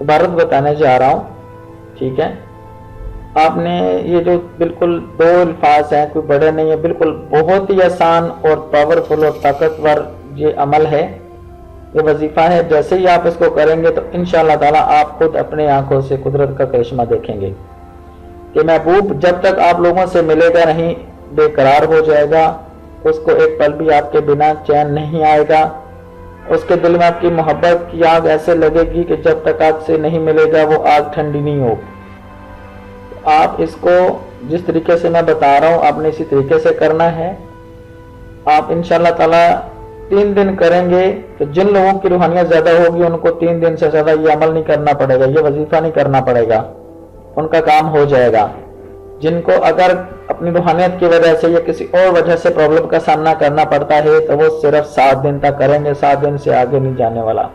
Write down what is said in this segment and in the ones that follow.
عبارت بتانے جا رہا ہوں، ٹھیک ہے؟ آپ نے یہ جو بالکل 2 الفاظ ہیں، کوئی بڑے نہیں ہے، بالکل بہت ہی آسان اور پاورفل اور طاقتور یہ عمل ہے، یہ وظیفہ ہے۔ جیسے ہی آپ اس کو کریں گے تو انشاءاللہ تعالیٰ آپ خود اپنے آنکھوں سے قدرت کا کرشمہ دیکھیں گے کہ محبوب جب تک آپ لوگوں سے ملے گا نہیں بے قرار ہو جائے گا، اس کو ایک پل بھی آپ کے بنا چین نہیں آئے گا، اس کے دل میں آپ کی محبت کی آگ ایسے لگے گی کہ جب تک آپ سے نہیں ملے گا وہ آگ ٹھنڈی نہیں ہوگی۔ آپ اس کو جس طریقے سے میں بتا رہا ہوں آپ نے اسی طریقے سے کرنا ہے۔ آپ انشاءاللہ تعالیٰ 3 دن کریں گے تو جن لوگوں کی روحانیت زیادہ ہوگی ان کو 3 دن سے زیادہ یہ عمل نہیں کرنا پڑے گا، یہ وظیفہ نہیں کرنا پڑے گا، ان کا کام ہو جائے گا۔ جن کو اگر اپنی روحانیت کی وجہ سے یا کسی اور وجہ سے پرابلم کا سامنا کرنا پڑتا ہے تو وہ صرف 7 دن تک کریں گے، 7 دن سے آگے نہیں جانے والا،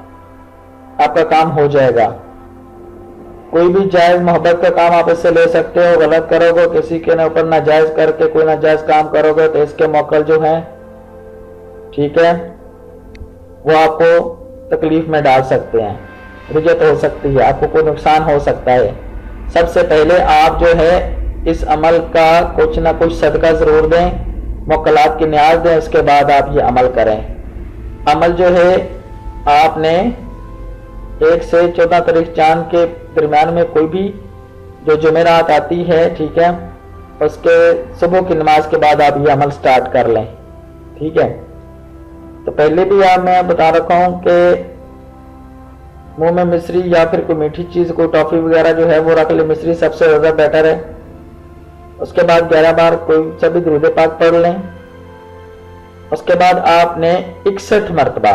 آپ کا کام ہو جائے گا۔ کوئی بھی جائز محبت کا کام آپ اس سے لے سکتے ہو، غلط کرو گے کسی کے اوپر ناجائز کر کے کوئی ناجائز کام کرو گے تو اس کے موکل جو ہیں، ٹھیک ہے، وہ آپ کو تکلیف میں ڈال سکتے ہیں، رجت ہو سکتی ہے، آپ کو کوئی نقصان ہو سکتا ہے۔ سب سے پہلے آپ جو ہے اس عمل کا کچھ نہ کچھ صدقہ ضرور دیں، موکلات کی نیاز دیں، اس کے بعد آپ یہ عمل کریں۔ عمل جو ہے آپ نے 1 سے 14 تاریخ چاند کے درمیان میں کوئی بھی جو جمعرات آتی ہے، ٹھیک ہے، اس کے صبح کی نماز کے بعد آپ یہ عمل سٹارٹ کر لیں، ٹھیک ہے۔ تو پہلے بھی آپ میں بتا رکھا ہوں کہ منہ میں مصری یا پھر کوئی میٹھی چیز، کوئی ٹافی وغیرہ جو ہے وہ رکھ لیں، مصری سب سے زیادہ بیٹر ہے۔ اس کے بعد 11 بار کوئی سا بھی درود پاک پڑھ لیں۔ اس کے بعد آپ نے 61 مرتبہ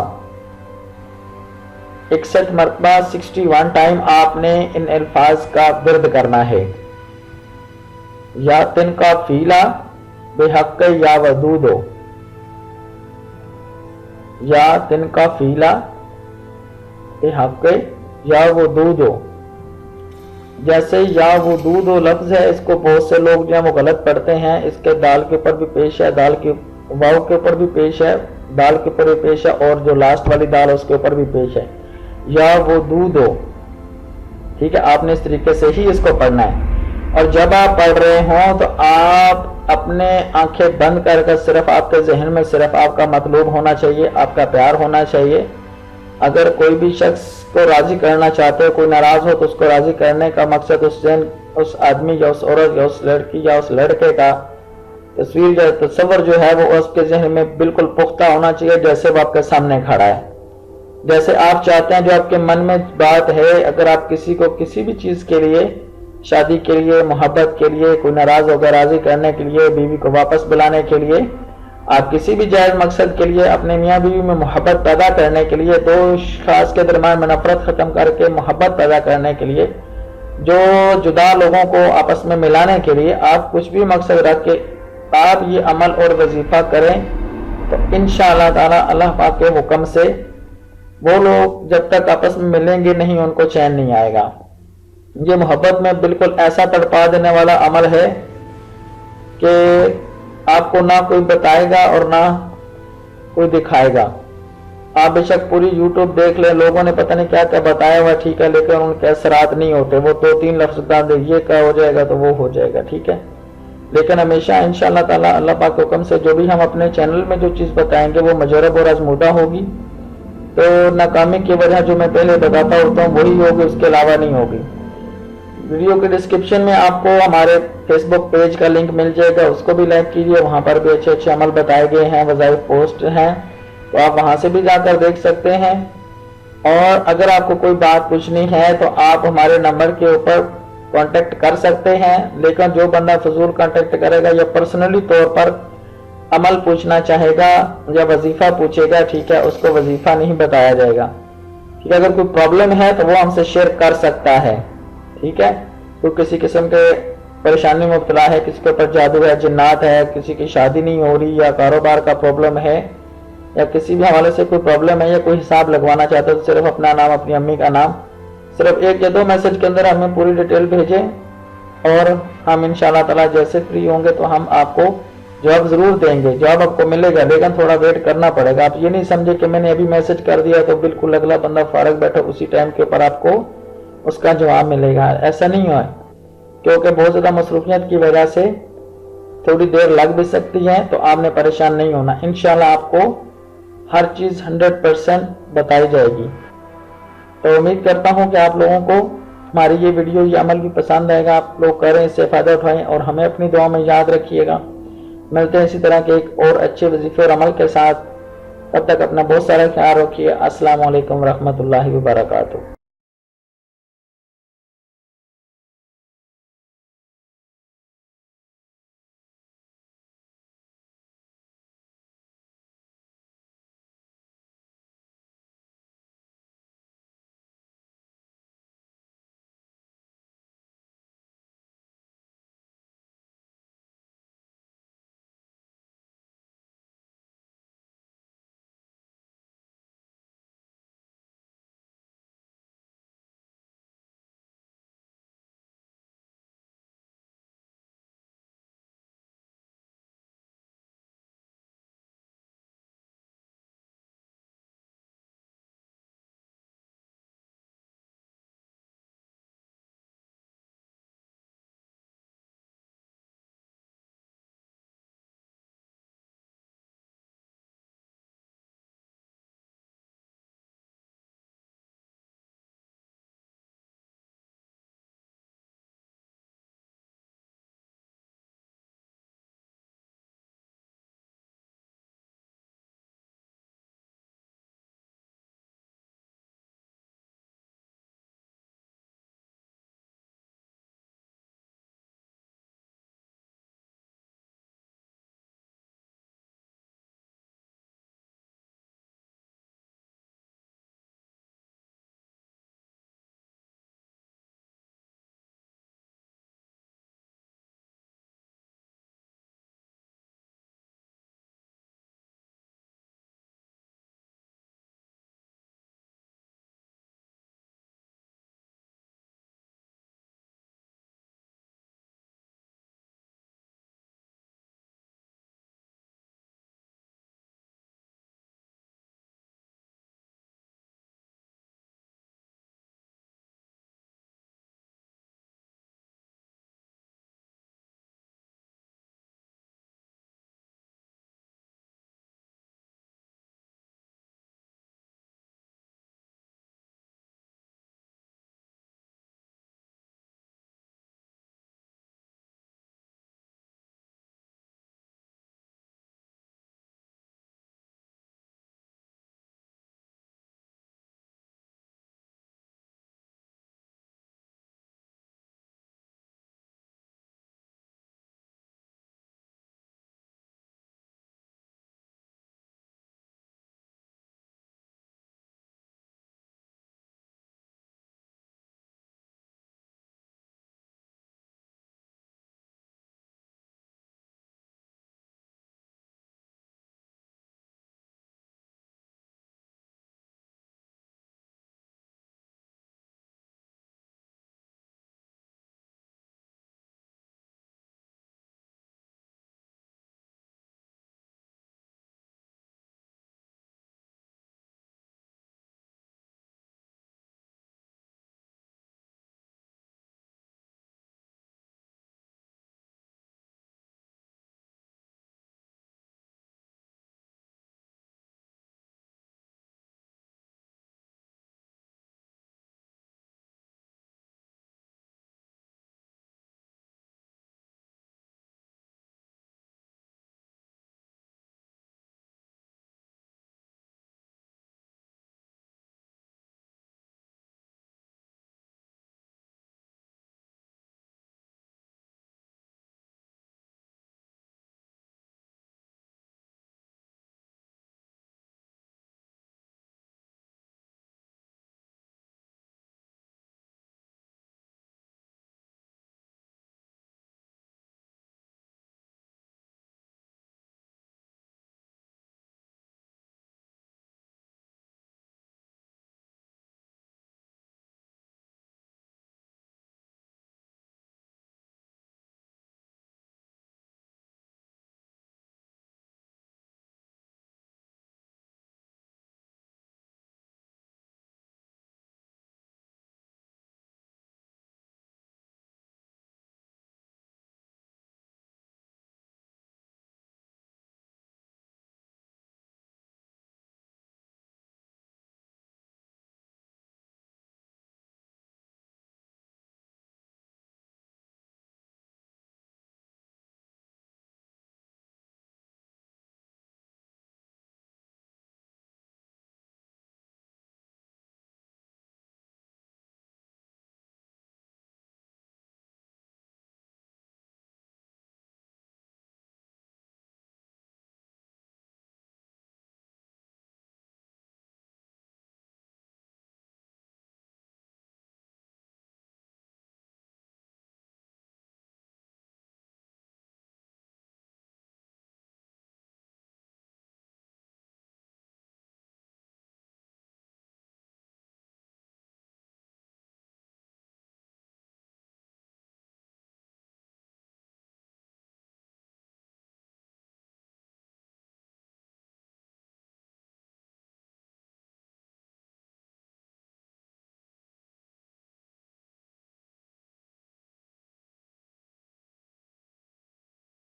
61 ٹائم آپ نے ان الفاظ کا ورد کرنا ہے، یا تن کا فیلا بے حق یا ودودو، یا تن کا فیلا بے حق یا ودودو۔ جیسے یا ودودو لفظ ہے، اس کو بہت سے لوگ جو ہے وہ غلط پڑھتے ہیں، اس کے دال کے اوپر بھی پیش ہے، دال کے واو کے اوپر بھی پیش ہے، دال کے اوپر بھی پیش ہے، اور جو لاسٹ والی دال اس کے اوپر بھی پیش ہے، یا ودودو، ٹھیک ہے۔ آپ نے اس طریقے سے ہی اس کو پڑھنا ہے۔ اور جب آپ پڑھ رہے ہوں تو آپ اپنے آنکھیں بند کر کر صرف آپ کے ذہن میں صرف آپ کا مطلوب ہونا چاہیے، آپ کا پیار ہونا چاہیے۔ اگر کوئی بھی شخص کو راضی کرنا چاہتے ہو، کوئی ناراض ہو، تو اس کو راضی کرنے کا مقصد اس آدمی یا اس عورت یا اس لڑکی یا اس لڑکے کا تصویر یا تصور جو ہے وہ اس کے ذہن میں بالکل پختہ ہونا چاہیے، جیسے وہ آپ کے سامنے کھڑا ہے، جیسے آپ چاہتے ہیں، جو آپ کے من میں بات ہے۔ اگر آپ کسی کو کسی بھی چیز کے لیے، شادی کے لیے، محبت کے لیے، کوئی ناراض ہو گیا راضی کرنے کے لیے، بیوی کو واپس بلانے کے لیے، آپ کسی بھی جائز مقصد کے لیے، اپنے میاں بیوی میں محبت پیدا کرنے کے لیے، 2 اشخاص کے درمیان میں نفرت ختم کر کے محبت پیدا کرنے کے لیے، جو جدا لوگوں کو آپس میں ملانے کے لیے آپ کچھ بھی مقصد رکھ کے آپ یہ عمل اور وظیفہ کریں تو انشاءاللہ تعالی اللہ پاک کے حکم سے وہ لوگ جب تک آپس میں ملیں گے نہیں ان کو چین نہیں آئے گا۔ یہ محبت میں بالکل ایسا تڑپا دینے والا عمل ہے کہ آپ کو نہ کوئی بتائے گا اور نہ کوئی دکھائے گا۔ آپ بے شک پوری یوٹیوب دیکھ لیں، لوگوں نے پتہ نہیں کیا کیا بتایا ہوا، ٹھیک ہے، لیکن ان کے اثرات نہیں ہوتے۔ وہ 2-3 لفظ بتا دے، یہ کیا ہو جائے گا تو وہ ہو جائے گا، ٹھیک ہے۔ لیکن ہمیشہ انشاءاللہ تعالیٰ اللہ پاک کے حکم سے جو بھی ہم اپنے چینل میں جو چیز بتائیں گے وہ مجرب اور آزمودہ ہوگی۔ تو ناکامی کی وجہ جو میں پہلے بتاتا ہوتا ہوں وہی ہوگی، اس کے علاوہ نہیں ہوگی۔ ویڈیو کے ڈسکرپشن میں آپ کو ہمارے فیس بک پیج کا لنک مل جائے گا، اس کو بھی لائک کیجیے، وہاں پر بھی اچھے اچھے عمل بتائے گئے ہیں، وظائف پوسٹ ہیں، تو آپ وہاں سے بھی جا کر دیکھ سکتے ہیں۔ اور اگر آپ کو کوئی بات پوچھنی ہے تو آپ ہمارے نمبر کے اوپر کانٹیکٹ کر سکتے ہیں، لیکن جو بندہ فضول کانٹیکٹ کرے گا یا پرسنلی طور پر عمل پوچھنا چاہے گا یا وظیفہ پوچھے گا، ٹھیک ہے، اس کو وظیفہ نہیں بتایا جائے گا، ٹھیک ہے۔ اگر کوئی پرابلم ہے تو وہ ہم سے شیئر کر سکتا ہے، ٹھیک ہے۔ کوئی کسی قسم کے پریشانی میں مبتلا ہے، کسی کے اوپر جادو ہے، جنات ہے، کسی کی شادی نہیں ہو رہی یا کاروبار کا پرابلم ہے یا کسی بھی حوالے سے کوئی پرابلم ہے یا کوئی حساب لگوانا چاہتا ہے تو صرف اپنا نام، اپنی امی کا نام، صرف 1 یا 2 میسج کے اندر ہمیں پوری ڈیٹیل بھیجیں اور ہم انشاءاللہ تعالیٰ جیسے فری ہوں گے تو ہم آپ کو جواب ضرور دیں گے۔ جواب آپ کو ملے گا لیکن تھوڑا ویٹ کرنا پڑے گا۔ آپ یہ نہیں سمجھے کہ میں نے ابھی میسج کر دیا تو بالکل اگلا بندہ فارغ بیٹھا اسی ٹائم کے اوپر آپ کو اس کا جواب ملے گا. ایسا نہیں ہوا کیونکہ بہت زیادہ مصروفیت کی وجہ سے تھوڑی دیر لگ بھی سکتی ہے, تو آپ نے پریشان نہیں ہونا. انشاءاللہ آپ کو ہر چیز 100% بتائی جائے گی. تو امید کرتا ہوں کہ آپ لوگوں کو ہماری یہ ویڈیو یہ عمل بھی پسند آئے گا. آپ لوگ کریں, اس سے فائدہ اٹھائیں اور ہمیں اپنی دعا میں یاد رکھیے گا. ملتے ہیں اسی طرح کے ایک اور اچھے وظیفے اور عمل کے ساتھ. تب تک اپنا بہت سارا خیال رکھیے. السلام علیکم ورحمۃ اللہ وبرکاتہ.